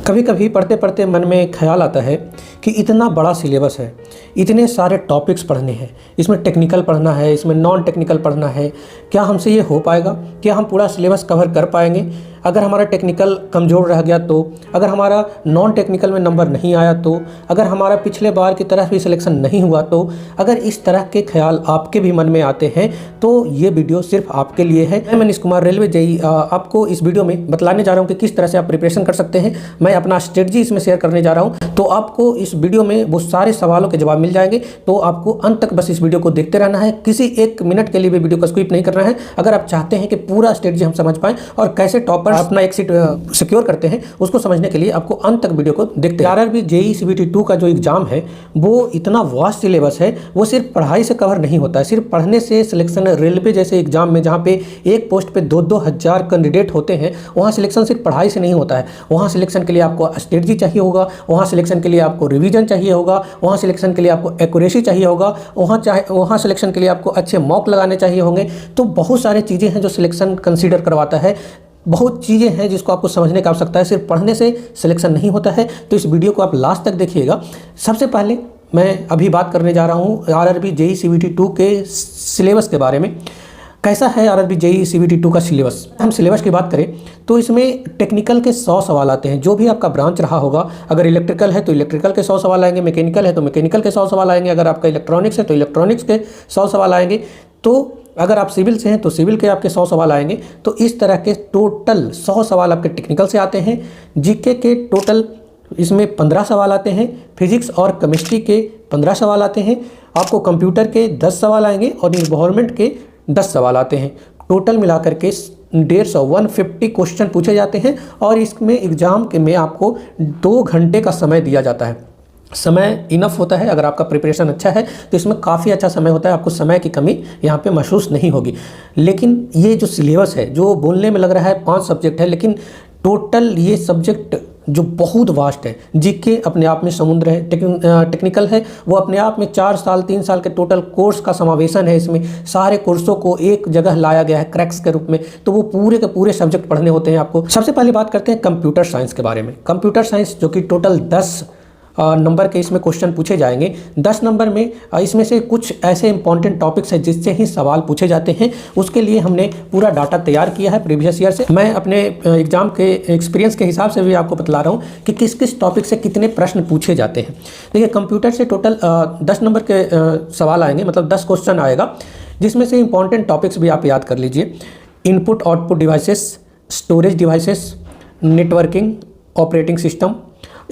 कभी कभी पढ़ते पढ़ते मन में ख्याल आता है कि इतना बड़ा सिलेबस है, इतने सारे टॉपिक्स पढ़ने हैं, इसमें टेक्निकल पढ़ना है, इसमें नॉन टेक्निकल पढ़ना है, क्या हमसे ये हो पाएगा? क्या हम पूरा सिलेबस कवर कर पाएंगे? अगर हमारा टेक्निकल कमज़ोर रह गया तो, अगर हमारा नॉन टेक्निकल में नंबर नहीं आया तो, अगर हमारा पिछले बार की तरह भी सिलेक्शन नहीं हुआ तो, अगर इस तरह के ख्याल आपके भी मन में आते हैं तो ये वीडियो सिर्फ आपके लिए है। मैं मनीष कुमार, रेलवे जेईई, आपको इस वीडियो में बतलाने जा रहा हूँ कि किस तरह से आप प्रिपरेशन कर सकते हैं। मैं अपना स्ट्रेटजी इसमें शेयर करने जा रहा हूँ, तो आपको इस वीडियो में वो सारे सवालों के जवाब मिल जाएंगे। तो आपको अंत तक बस इस वीडियो को देखते रहना है, किसी एक मिनट के लिए भी वीडियो को स्किप नहीं करना है। अगर आप चाहते हैं कि पूरा स्ट्रेटजी हम समझ पाएँ और कैसे टॉपर अपना एक सीट सिक्योर करते हैं, उसको समझने के लिए आपको अंत तक वीडियो को देखते हैं। आरआरबी जेईई सीबीटी 2 का जो एग्जाम है वो इतना वास्ट सिलेबस है, वो सिर्फ पढ़ाई से कवर नहीं होता है। सिर्फ पढ़ने से सिलेक्शन, रेलवे जैसे एग्जाम में जहाँ पे एक पोस्ट पे 2-2 हज़ार कैंडिडेट होते हैं, वहाँ सिलेक्शन सिर्फ पढ़ाई से नहीं होता है। वहाँ सिलेक्शन के लिए आपको स्ट्रेटजी चाहिए होगा, वहाँ सिलेक्शन के लिए आपको रिवीजन चाहिए होगा, वहाँ सिलेक्शन के लिए आपको एक्यूरेसी चाहिए होगा, वहाँ सिलेक्शन के लिए आपको अच्छे मॉक लगाने चाहिए होंगे। तो बहुत सारी चीज़ें हैं जो सिलेक्शन कंसीडर करवाता है, बहुत चीज़ें हैं जिसको आपको समझने की आवश्यकता है। सिर्फ पढ़ने से सिलेक्शन नहीं होता है। तो इस वीडियो को आप लास्ट तक देखिएगा। सबसे पहले मैं अभी बात करने जा रहा हूँ आरआरबी जेईई सीबीटी 2 के सिलेबस के बारे में। कैसा है आरआरबी जेईई सीबीटी 2 का सिलेबस? हम सिलेबस की बात करें तो इसमें टेक्निकल के 100 सवाल आते हैं। जो भी आपका ब्रांच रहा होगा, अगर इलेक्ट्रिकल है तो इलेक्ट्रिकल के 100 सवाल आएंगे, मैकेनिकल है तो मैकेनिकल के 100 सवाल आएंगे, अगर आपका इलेक्ट्रॉनिक्स है तो इलेक्ट्रॉनिक्स के 100 सवाल आएंगे, तो अगर आप सिविल से हैं तो सिविल के आपके 100 सवाल आएंगे। तो इस तरह के टोटल 100 सवाल आपके टेक्निकल से आते हैं। जीके के टोटल इसमें 15 सवाल आते हैं, फिजिक्स और केमिस्ट्री के 15 सवाल आते हैं, आपको कंप्यूटर के 10 सवाल आएंगे और इन्वायरमेंट के 10 सवाल आते हैं। टोटल मिलाकर के 150 क्वेश्चन पूछे जाते हैं और इसमें एग्ज़ाम के में आपको 2 घंटे का समय दिया जाता है। समय इनफ होता है। अगर आपका प्रिपरेशन अच्छा है तो इसमें काफ़ी अच्छा समय होता है, आपको समय की कमी यहाँ पे महसूस नहीं होगी। लेकिन ये जो सिलेबस है, जो बोलने में लग रहा है 5 सब्जेक्ट है, लेकिन टोटल ये सब्जेक्ट जो बहुत वास्ट है। जीके अपने आप में समुद्र है, टेक्निकल है वो अपने आप में 4 साल 3 साल के टोटल कोर्स का समावेशन है। इसमें सारे कोर्सों को एक जगह लाया गया है क्रैक्स के रूप में, तो वो पूरे के पूरे सब्जेक्ट पढ़ने होते हैं आपको। सबसे पहले बात करते हैं कंप्यूटर साइंस के बारे में। कंप्यूटर साइंस जो कि टोटल 10 नंबर के इसमें क्वेश्चन पूछे जाएंगे। 10 नंबर में इसमें से कुछ ऐसे इंपॉर्टेंट टॉपिक्स हैं जिससे ही सवाल पूछे जाते हैं। उसके लिए हमने पूरा डाटा तैयार किया है प्रीवियस ईयर से। मैं अपने एग्जाम के एक्सपीरियंस के हिसाब से भी आपको बतला रहा हूँ कि किस किस टॉपिक से कितने प्रश्न पूछे जाते हैं। देखिए, कंप्यूटर से टोटल 10 नंबर के सवाल आएंगे, मतलब 10 क्वेश्चन आएगा, जिसमें से इंपॉर्टेंट टॉपिक्स भी आप याद कर लीजिए। Input output devices, storage devices, networking, operating system,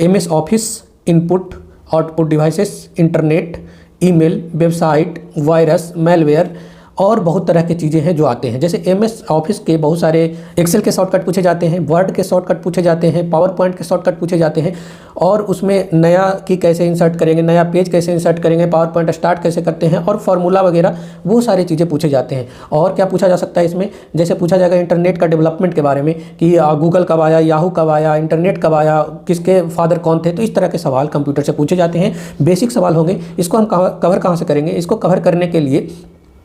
MS office, input output devices, internet, email, website, virus, malware और बहुत तरह की चीज़ें हैं जो आते हैं। जैसे MS ऑफिस के बहुत सारे एक्सेल के शॉर्टकट पूछे जाते हैं, वर्ड के शॉर्टकट पूछे जाते हैं, पावर पॉइंट के शॉर्टकट पूछे जाते हैं, और उसमें नया की कैसे इंसर्ट करेंगे, नया पेज कैसे इंसर्ट करेंगे, पावर पॉइंट स्टार्ट कैसे करते हैं, और फार्मूला वगैरह, वो सारी चीज़ें पूछे जाते हैं। और क्या पूछा जा सकता है इसमें? जैसे पूछा जाएगा इंटरनेट का डेवलपमेंट के बारे में कि गूगल कब आया, याहू कब आया, इंटरनेट कब आया, किसके फादर कौन थे। तो इस तरह के सवाल कंप्यूटर से पूछे जाते हैं। बेसिक सवाल होंगे। इसको हम कवर कहाँ से करेंगे? इसको कवर करने के लिए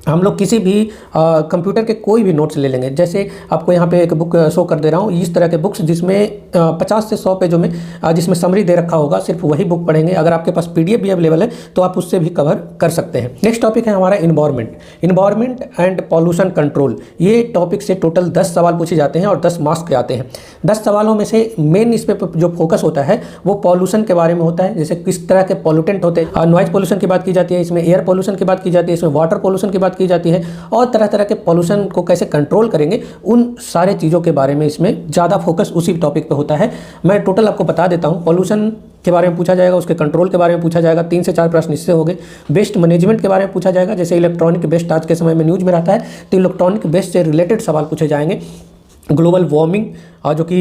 हम लोग किसी भी कंप्यूटर के कोई भी नोट्स ले लेंगे। जैसे आपको यहाँ पे एक बुक शो कर दे रहा हूँ, इस तरह के बुक्स जिसमें 50 से 100 पेजों में जिसमें समरी दे रखा होगा, सिर्फ वही बुक पढ़ेंगे। अगर आपके पास PDF भी अवेलेबल है तो आप उससे भी कवर कर सकते हैं। नेक्स्ट टॉपिक है हमारा इन्वायरमेंट एंड पॉल्यूशन कंट्रोल। ये टॉपिक से टोटल 10 सवाल पूछे जाते हैं और 10 मार्क्स के आते हैं। 10 सवालों में से मेन इस पर जो फोकस होता है वो पॉल्यूशन के बारे में होता है। जैसे किस तरह के पॉल्यूटेंट होते हैं, नॉइज पॉल्यूशन की बात की जाती है, इसमें एयर पॉल्यूशन की बात की जाती है, इसमें वाटर पॉल्यूशन की बात की जाती है, और तरह तरह के पॉल्यूशन को कैसे कंट्रोल करेंगे, उन सारे चीज़ों के बारे में इसमें ज़्यादा फोकस उसी टॉपिक पे होता है। मैं टोटल आपको बता देता हूँ। पॉल्यूशन के बारे में पूछा जाएगा, उसके कंट्रोल के बारे में पूछा जाएगा, 3 से 4 प्रश्न इससे हो गए। वेस्ट मैनेजमेंट के बारे में पूछा जाएगा, जैसे इलेक्ट्रॉनिक वेस्ट आज के समय में न्यूज़ में रहता है, तो इलेक्ट्रॉनिक वेस्ट से रिलेटेड सवाल पूछे जाएंगे। ग्लोबल वार्मिंग जो कि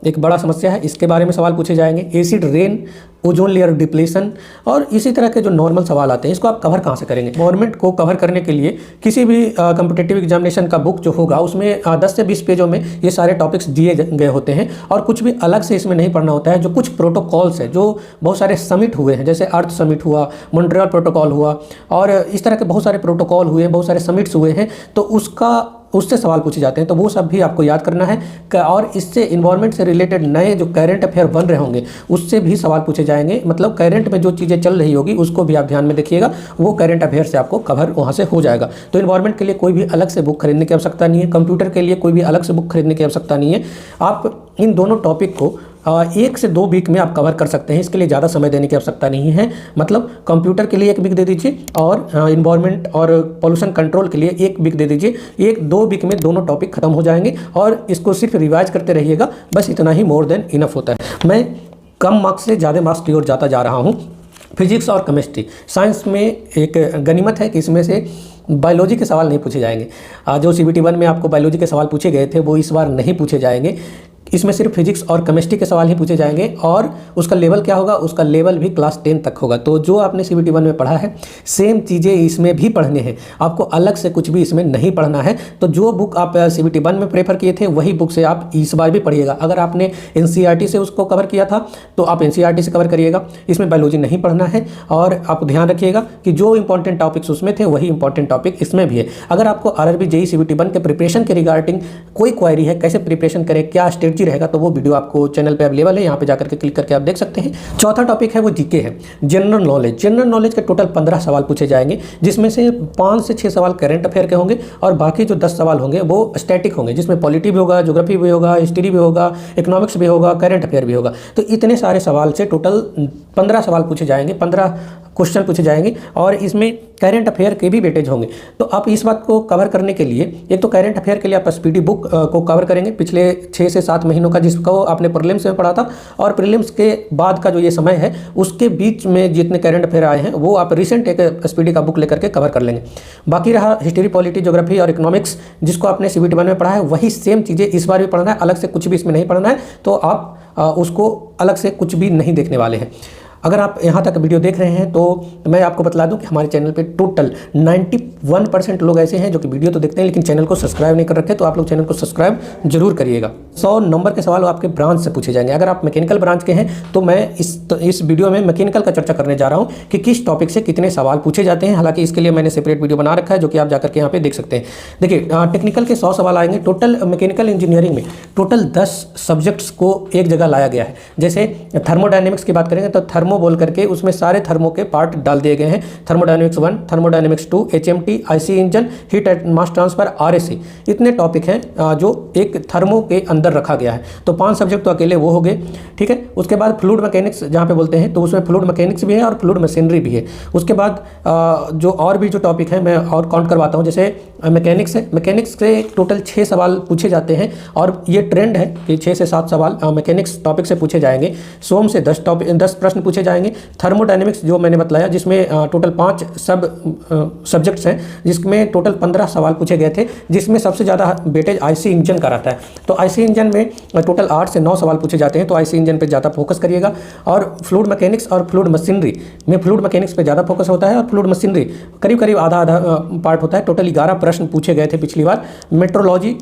एक बड़ा समस्या है, इसके बारे में सवाल पूछे जाएंगे। Acid rain, ozone layer depletion, और इसी तरह के जो नॉर्मल सवाल आते हैं, इसको आप कवर कहाँ से करेंगे? गवर्नमेंट को कवर करने के लिए किसी भी कॉम्पिटिटिव एग्जामिनेशन का बुक जो होगा उसमें 10 से 20 पेजों में ये सारे टॉपिक्स दिए गए होते हैं, और कुछ भी अलग से इसमें नहीं पढ़ना होता है। जो कुछ प्रोटोकॉल्स है, जो बहुत सारे समिट हुए हैं, जैसे अर्थ समिट हुआ, मॉन्ट्रियल प्रोटोकॉल हुआ, और इस तरह के बहुत सारे प्रोटोकॉल हुए, बहुत सारे समिट्स हुए हैं, तो उससे सवाल पूछे जाते हैं, तो वो सब भी आपको याद करना है। और इससे इन्वायरमेंट से रिलेटेड नए जो करंट अफेयर बन रहे होंगे उससे भी सवाल पूछे जाएंगे। मतलब करंट में जो चीज़ें चल रही होगी उसको भी आप ध्यान में देखिएगा, वो करंट अफेयर से आपको कवर वहाँ से हो जाएगा। तो इन्वायरमेंट के लिए कोई भी अलग से बुक खरीदने की आवश्यकता नहीं है, कंप्यूटर के लिए कोई भी अलग से बुक खरीदने की आवश्यकता नहीं है। आप इन दोनों टॉपिक को 1 से 2 वीक में आप कवर कर सकते हैं, इसके लिए ज़्यादा समय देने की आवश्यकता नहीं है। मतलब कंप्यूटर के लिए 1 वीक दे दीजिए और इन्वायरमेंट और पॉल्यूशन कंट्रोल के लिए 1 वीक दे दीजिए। 1-2 वीक में दोनों टॉपिक खत्म हो जाएंगे और इसको सिर्फ रिवाइज करते रहिएगा, बस इतना ही मोर देन इनफ होता है। मैं कम मार्क्स से ज़्यादा मार्क्स की ओर जाता जा रहा हूँ। फिजिक्स और केमिस्ट्री, साइंस में एक गनीमत है कि इसमें से बायोलॉजी के सवाल नहीं पूछे जाएंगे। जो CBT 1 में आपको बायोलॉजी के सवाल पूछे गए थे वो इस बार नहीं पूछे जाएंगे। इसमें सिर्फ फिजिक्स और केमिस्ट्री के सवाल ही पूछे जाएंगे और उसका लेवल क्या होगा, उसका लेवल भी क्लास 10 तक होगा। तो जो आपने CBT 1 में पढ़ा है सेम चीज़ें इसमें भी पढ़ने हैं, आपको अलग से कुछ भी इसमें नहीं पढ़ना है। तो जो बुक आप CBT 1 में प्रेफर किए थे वही बुक से आप इस बार भी पढ़िएगा। अगर आपने NCERT से उसको कवर किया था तो आप NCERT से कवर करिएगा, इसमें बायोलॉजी नहीं पढ़ना है। और आप ध्यान रखिएगा कि जो इंपॉर्टेंट टॉपिक्स उसमें थे वही इंपॉर्टेंट टॉपिक इसमें भी है। अगर आपको RRB JEE CBT 1 के प्रिपरेशन के रिगार्डिंग कोई क्वेरी है, कैसे प्रिपरेशन करें, क्या स्ट्रेटजी रहेगा, तो वो वीडियो आपको चैनल पे अवेलेबल है, यहाँ पे जाकर के क्लिक करके आप देख सकते हैं। चौथा टॉपिक है वो जीके है, जनरल नॉलेज। जनरल नॉलेज के टोटल 15 सवाल पूछे जाएंगे, जिसमें से 5 से 6 सवाल करंट अफेयर के होंगे और बाकी जो 10 सवाल होंगे वो स्टैटिक होंगे, जिसमें पॉलिटी भी होगा, ज्योग्राफी भी होगा, हिस्ट्री भी होगा, इकोनॉमिक्स भी होगा, करंट अफेयर भी होगा। तो इतने सारे सवाल से टोटल 15 सवाल पूछे जाएंगे, 15 क्वेश्चन पूछे जाएंगे और इसमें करंट अफेयर के भी वेटेज होंगे। तो आप इस बात को कवर करने के लिए एक तो करंट अफेयर के लिए आप स्पीडी बुक को कवर करेंगे पिछले 6 से 7 महीनों का, जिसको आपने प्रीलिम्स में पढ़ा था, और प्रीलिम्स के बाद का जो ये समय है उसके बीच में जितने करंट अफेयर आए हैं वो आप रिसेंट एक स्पीडी का बुक लेकर के कवर कर लेंगे। बाकी रहा हिस्ट्री, पॉलिटी, ज्योग्राफी और इकोनॉमिक्स, जिसको आपने CBT 1 में पढ़ा है वही सेम चीज़ें इस बार भी पढ़ना है, अलग से कुछ भी इसमें नहीं पढ़ना है। तो आप उसको अलग से कुछ भी नहीं देखने वाले हैं। अगर आप यहाँ तक वीडियो देख रहे हैं तो मैं आपको बतला दूं कि हमारे चैनल पे टोटल 91% लोग ऐसे हैं जो कि वीडियो तो देखते हैं लेकिन चैनल को सब्सक्राइब नहीं कर रखे, तो आप लोग चैनल को सब्सक्राइब जरूर करिएगा। 100 नंबर के सवाल आपके ब्रांच से पूछे जाएंगे। अगर आप मैकेनिकल ब्रांच के हैं तो मैं इस वीडियो में मैकेनिकल का चर्चा करने जा रहा हूँ कि किस टॉपिक से कितने सवाल पूछे जाते हैं। हालांकि इसके लिए मैंने सेपरेट वीडियो बना रखा है जो कि आप जाकर के यहाँ पे देख सकते हैं। देखिए टेक्निकल के 100 सवाल आएंगे। टोटल मैकेनिकल इंजीनियरिंग में टोटल 10 सब्जेक्ट्स को एक जगह लाया गया है। जैसे थर्मोडायनेमिक्स की बात करेंगे तो थर्मो बोल करके उसमें सारे थर्मो के पार्ट डाल दिए गए हैं। Thermodynamics 1, thermodynamics 2, HMT, IC engine, heat and mass transfer, RAC, इतने टॉपिक हैं जो एक थर्मो के अंदर रखा गया है। तो 5 सब्जेक्ट तो अकेले वो हो गए, ठीक है। उसके बाद फ्लूइड मैकेनिक्स जहाँ पे बोलते हैं तो उसमें फ्लूइड मैकेनिक्स भी है और फ्लूइड मशीनरी भी है। उसके बाद जो और भी जो टॉपिक है मैं और काउंट करवाता हूँ। जैसे मैकेनिक्स है, मैकेनिक्स से टोटल 6 सवाल पूछे जाते हैं और ये ट्रेंड है कि 6 से 7 सवाल मैकेनिक्स टॉपिक से पूछे जाएंगे। सोम से 10 प्रश्न पूछे जाएंगे। थर्मोडायनेमिक्स जो मैंने बताया जिसमें टोटल 5 सब्जेक्ट्स हैं, जिसमें टोटल 15 सवाल पूछे गए थे, जिसमें सबसे ज़्यादा वेटेज IC इंजन का रहता है। तो IC इंजन में टोटल 8 से 9 सवाल पूछे जाते हैं, तो IC इंजन पे ज़्यादा फोकस करिएगा। और फ्लूइड मैकेनिक्स और फ्लूइड मशीनरी में फ्लूइड मैकेनिक्स पे ज़्यादा फोकस होता है और फ्लूइड मशीनरी करीब करीब आधा पार्ट होता है। टोटल 11 प्रश्न पूछे गए थे पिछली बार। मेट्रोलॉजी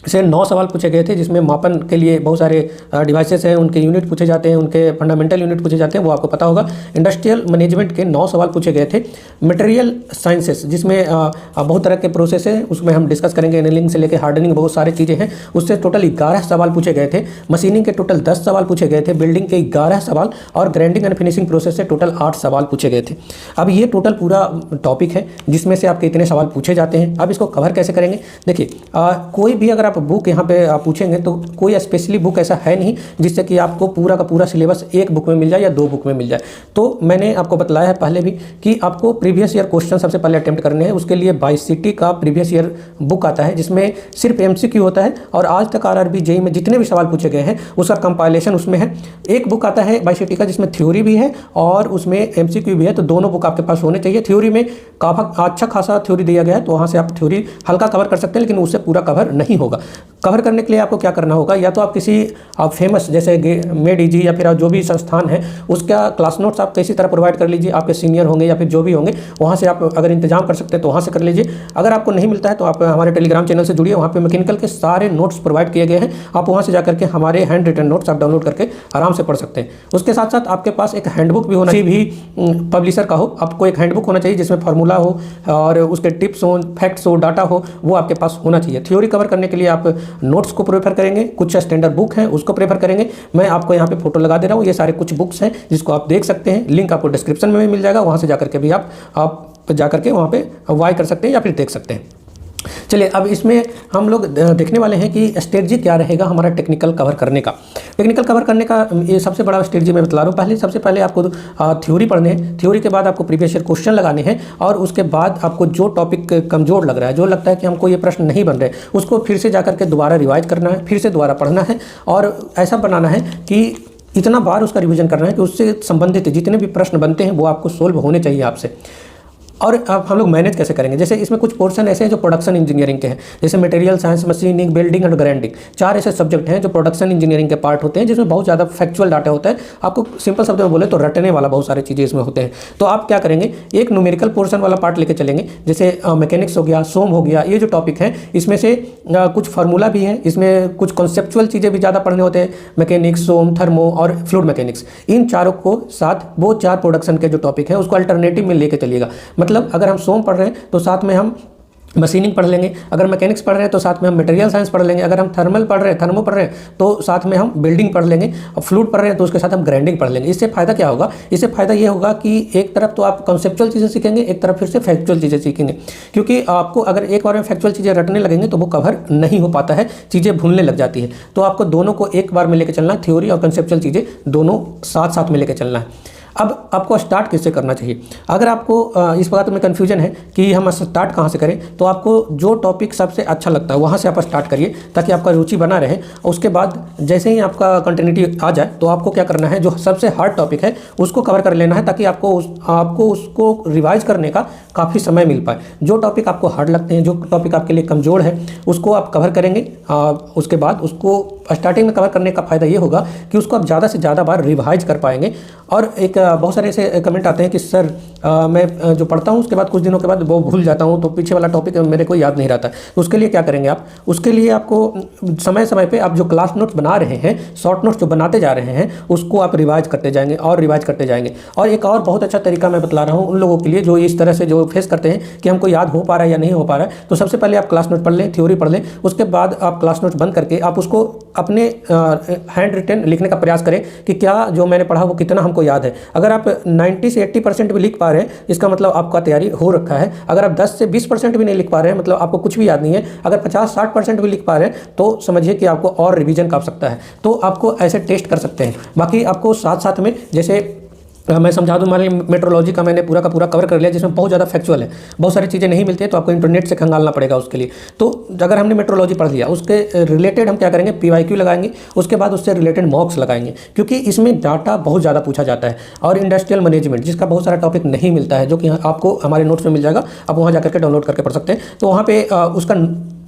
से 9 सवाल पूछे गए थे, जिसमें मापन के लिए बहुत सारे डिवाइसेस हैं, उनके यूनिट पूछे जाते हैं, उनके फंडामेंटल यूनिट पूछे जाते हैं, वो आपको पता होगा। इंडस्ट्रियल मैनेजमेंट के 9 सवाल पूछे गए थे। मटेरियल साइंसेस जिसमें बहुत तरह के प्रोसेस हैं, उसमें हम डिस्कस करेंगे। एनेलिंग से लेकर हार्डनिंग बहुत सारी चीज़ें हैं, उससे टोटल 11 सवाल पूछे गए थे। मशीनिंग के टोटल 10 सवाल पूछे गए थे। बिल्डिंग के 11 सवाल और ग्राइंडिंग एंड फिनिशिंग प्रोसेस से टोटल 8 सवाल पूछे गए थे। अब ये टोटल पूरा टॉपिक है जिसमें से आपके इतने सवाल पूछे जाते हैं। अब इसको कवर कैसे करेंगे? देखिए कोई भी अगर आप बुक यहाँ पे आप पूछेंगे तो कोई स्पेशली बुक ऐसा है नहीं जिससे कि आपको पूरा का पूरा सिलेबस एक बुक में मिल जाए या 2 बुक में मिल जाए। तो मैंने आपको बताया है पहले भी कि आपको प्रीवियस ईयर क्वेश्चन सबसे पहले अटेम्प्ट करने हैं। उसके लिए बाईसीटी का प्रीवियस ईयर बुक आता है जिसमें सिर्फ MCQ होता है और आज तक RRB JEE में जितने भी सवाल पूछे गए हैं उसका कंपाइलेशन उसमें है। एक बुक आता है बाईसीटी का जिसमें थ्योरी भी है और उसमें MCQ भी है, तो दोनों बुक आपके पास होने चाहिए। थ्योरी में काफ़ी अच्छा खासा थ्योरी दिया गया है, तो वहाँ से आप थ्योरी हल्का कवर कर सकते हैं, लेकिन उससे पूरा कवर नहीं होगा। होगा। कवर करने के लिए आपको क्या करना होगा, या तो आप किसी फेमस जैसे मेड इजी या फिर आप जो भी संस्थान है उसका क्लास नोट्स आप किसी तरह प्रोवाइड कर लीजिए, आपके सीनियर होंगे या फिर जो भी होंगे वहाँ से आप अगर इंतजाम कर सकते हैं तो वहाँ से कर लीजिए। अगर आपको नहीं मिलता है तो आप हमारे टेलीग्राम चैनल से जुड़िए, वहाँ पे मैकेनिकल के सारे नोट्स प्रोवाइड किए गए हैं, आप वहाँ से जाकर के हमारे हैंड रिटन नोट्स आप डाउनलोड करके आराम से पढ़ सकते हैं। उसके साथ साथ आपके पास एक हैंडबुक भी होना चाहिए, भी पब्लिशर का हो, आपको एक हैंडबुक होना चाहिए जिसमें फार्मूला हो और उसके टिप्स हो, फैक्ट्स हो, डाटा हो, वो आपके पास होना चाहिए। थ्योरी कवर करने के लिए आप नोट्स को प्रेफर करेंगे, कुछ स्टैंडर्ड बुक हैं उसको प्रेफर करेंगे। मैं आपको यहाँ पे फोटो लगा दे रहा हूँ, ये सारे कुछ बुक्स हैं जिसको आप देख सकते हैं, लिंक आपको डिस्क्रिप्शन में भी मिल जाएगा, वहाँ से जाकर के भी आप जाकर के वहाँ पे वाई कर सकते हैं या फिर देख सकते हैं। चलिए अब इसमें हम लोग देखने वाले हैं कि स्ट्रेटजी क्या रहेगा हमारा टेक्निकल कवर करने का। टेक्निकल कवर करने का ये सबसे बड़ा स्ट्रेटजी मैं बता रहा हूँ। सबसे पहले आपको थ्योरी पढ़ने हैं, थ्योरी के बाद आपको प्रीवियस ईयर क्वेश्चन लगाने हैं, और उसके बाद आपको जो टॉपिक कमजोर लग रहा है, जो लगता है कि हमको ये प्रश्न नहीं बन रहे, उसको फिर से जाकर के दोबारा रिवाइज करना है, फिर से दोबारा पढ़ना है, और ऐसा बनाना है कि इतना बार उसका रिवीजन करना है कि उससे संबंधित जितने भी प्रश्न बनते हैं वो आपको सोल्व होने चाहिए आपसे। और अब हम लोग मैनेज कैसे करेंगे, जैसे इसमें कुछ पोर्शन ऐसे हैं जो प्रोडक्शन इंजीनियरिंग के हैं, जैसे material science, machining, building and grinding, 4 ऐसे सब्जेक्ट हैं जो प्रोडक्शन इंजीनियरिंग के पार्ट होते हैं, जिसमें बहुत ज़्यादा फैक्चुअल डाटा होता है। आपको सिंपल शब्द में बोले तो रटने वाला बहुत सारी चीज़ें इसमें होते हैं। तो आप क्या करेंगे, एक न्यूमेरिकल पोर्शन वाला पार्ट लेके चलेंगे, जैसे मैकेनिक्स हो गया, सोम हो गया, ये जो टॉपिक है इसमें से कुछ फार्मूला भी है, इसमें कुछ कॉन्सेप्चुअल चीज़ें भी ज़्यादा पढ़ने होते हैं, मैकेनिक्स, सोम, थर्मो और फ्लूइड मैकेनिक्स, इन चारों को साथ वो 4 प्रोडक्शन के जो टॉपिक है उसको अल्टरनेटिव में लेके चलिएगा। मतलब अगर हम सोम पढ़ रहे हैं तो साथ में हम मशीनिंग पढ़ लेंगे, अगर मैकेनिक्स पढ़ रहे हैं तो साथ में हम मटेरियल साइंस पढ़ लेंगे, अगर हम थर्मल पढ़ रहे हैं, थर्मो पढ़ रहे हैं तो साथ में हम बिल्डिंग पढ़ लेंगे, और फ्लूइड पढ़ रहे हैं तो उसके साथ हम ग्राइंडिंग पढ़ लेंगे। इससे फ़ायदा क्या होगा, इससे फ़ायदा ये होगा कि एक तरफ तो आप कॉन्सेप्चुअल चीज़ें सीखेंगे, एक तरफ फिर से फैक्चुअल चीज़ें सीखेंगे, क्योंकि आपको अगर एक बार में फैक्चुअल चीज़ें रटने लगेंगे तो वो कवर नहीं हो पाता है, चीज़ें भूलने लग जाती है। तो आपको दोनों को एक बार में लेकर चलना है, थ्योरी और कॉन्सेप्चुअल चीज़ें दोनों साथ साथ में लेकर चलना है। अब आपको स्टार्ट किससे करना चाहिए, अगर आपको इस बात में कन्फ्यूजन है कि हम स्टार्ट कहाँ से करें, तो आपको जो टॉपिक सबसे अच्छा लगता है वहाँ से आप स्टार्ट करिए ताकि आपका रुचि बना रहे। उसके बाद जैसे ही आपका कंटिन्यूटी आ जाए तो आपको क्या करना है, जो सबसे हार्ड टॉपिक है उसको कवर कर लेना है, ताकि आपको उसको रिवाइज करने का काफ़ी समय मिल पाए। जो टॉपिक आपको हार्ड लगते हैं, जो टॉपिक आपके लिए कमज़ोर है, उसको आप कवर करेंगे। उसके बाद उसको स्टार्टिंग में कवर करने का फ़ायदा ये होगा कि उसको आप ज़्यादा से ज़्यादा बार रिवाइज कर पाएंगे। और एक बहुत सारे ऐसे कमेंट आते हैं कि सर मैं जो पढ़ता हूँ उसके बाद कुछ दिनों के बाद वो भूल जाता हूँ, तो पीछे वाला टॉपिक मेरे को याद नहीं रहता। तो उसके लिए क्या करेंगे आप, उसके लिए आपको समय समय पे आप जो क्लास नोट्स बना रहे हैं, शॉर्ट नोट्स जो बनाते जा रहे हैं, उसको आप रिवाइज करते जाएंगे और रिवाइज करते जाएंगे। और एक और बहुत अच्छा तरीका मैं बता रहा हूँ उन लोगों के लिए जो इस तरह से जो फेस करते हैं कि हमको याद हो पा रहा है या नहीं हो पा रहा है। तो सबसे पहले आप क्लास नोट पढ़ लें, थ्योरी पढ़ लें, उसके बाद आप क्लास नोट्स बंद करके आप उसको अपने हैंड रिटन लिखने का प्रयास करें कि क्या जो मैंने पढ़ा वो कितना हमको याद है। अगर आप 90 से 80% भी लिख पा रहे हैं, इसका मतलब आपका तैयारी हो रखा है। अगर आप 10 से 20% भी नहीं लिख पा रहे हैं, मतलब आपको कुछ भी याद नहीं है। अगर 50-60% भी लिख पा रहे हैं तो समझिए कि आपको और रिवीजन का आवश्यकता है। तो आपको ऐसे टेस्ट कर सकते हैं। बाकी आपको साथ साथ में जैसे मैं समझा दूँ, मान लीजिए मेट्रोलॉजी का मैंने पूरा का पूरा कवर कर लिया, जिसमें बहुत ज़्यादा फैक्चुअल है, बहुत सारी चीज़ें नहीं मिलती है, तो आपको इंटरनेट से खंगालना पड़ेगा उसके लिए। तो अगर हमने मेट्रोलॉजी पढ़ लिया, उसके रिलेटेड हम क्या करेंगे, PYQ लगाएंगे, उसके बाद उससे रिलेटेड मॉक्स लगाएंगे, क्योंकि इसमें डाटा बहुत ज़्यादा पूछा जाता है। और इंडस्ट्रियल मैनेजमेंट जिसका बहुत सारा टॉपिक नहीं मिलता है, जो कि आपको हमारे नोट्स में मिल जाएगा, आप वहाँ जाकर के डाउनलोड करके पढ़ सकते हैं। तो वहाँ पर उसका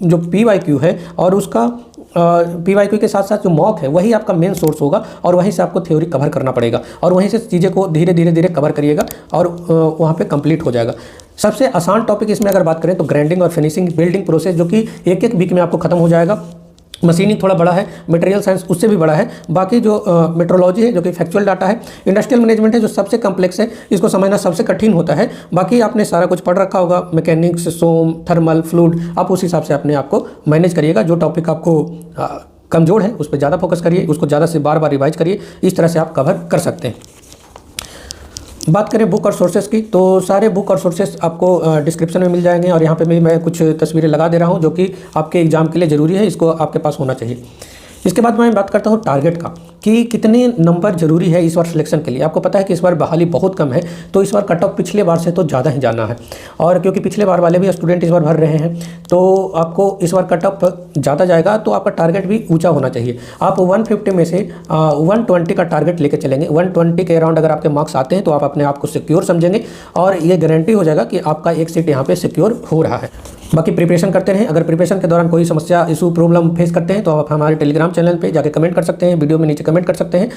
जो PYQ है और उसका PYQ के साथ साथ जो मॉक है वही आपका मेन सोर्स होगा, और वहीं से आपको थ्योरी कवर करना पड़ेगा, और वहीं से चीज़ें को धीरे धीरे धीरे कवर करिएगा और वहाँ पे कंप्लीट हो जाएगा। सबसे आसान टॉपिक इसमें अगर बात करें तो ग्राइंडिंग और फिनिशिंग, बिल्डिंग प्रोसेस, जो कि एक वीक में आपको खत्म हो जाएगा। मशीनिंग थोड़ा बड़ा है, मटेरियल साइंस उससे भी बड़ा है। बाकी जो मेट्रोलॉजी है जो कि फैक्चुअल डाटा है, इंडस्ट्रियल मैनेजमेंट है जो सबसे कम्प्लेक्स है, इसको समझना सबसे कठिन होता है। बाकी आपने सारा कुछ पढ़ रखा होगा, मैकेनिक्स, सोम, थर्मल, फ्लूइड, आप उस हिसाब से अपने आप को मैनेज करिएगा। जो टॉपिक आपको कमज़ोर है उस पर ज़्यादा फोकस करिए, उसको ज़्यादा से बार बार रिवाइज करिए, इस तरह से आप कवर कर सकते हैं। बात करें बुक और सोर्सेस की, तो सारे बुक और सोर्सेस आपको डिस्क्रिप्शन में मिल जाएंगे, और यहाँ पे भी मैं कुछ तस्वीरें लगा दे रहा हूँ जो कि आपके एग्जाम के लिए ज़रूरी है, इसको आपके पास होना चाहिए। इसके बाद मैं बात करता हूँ टारगेट का, कि कितने नंबर जरूरी है इस बार सिलेक्शन के लिए। आपको पता है कि इस बार बहाली बहुत कम है, तो इस बार कट ऑफ पिछले बार से तो ज़्यादा ही जाना है, और क्योंकि पिछले बार वाले भी स्टूडेंट इस बार भर रहे हैं, तो आपको इस बार कट ऑफ ज़्यादा जाएगा, तो आपका टारगेट भी ऊंचा होना चाहिए। आप 150 में से 120 का टारगेट लेके चलेंगे। 120 के अराउंड अगर आपके मार्क्स आते हैं तो आप अपने आप को सिक्योर समझेंगे, और ये गारंटी हो जाएगा कि आपका एक सीट यहाँ पर सिक्योर हो रहा है। बाकी प्रिपरेशन करते रहें। अगर प्रिपरेशन के दौरान कोई समस्या, इशू, प्रॉब्लम फेस करते हैं तो आप हमारे टेलीग्राम चैनल पे जाके कमेंट कर सकते हैं, वीडियो में नीचे कमेंट कर सकते हैं।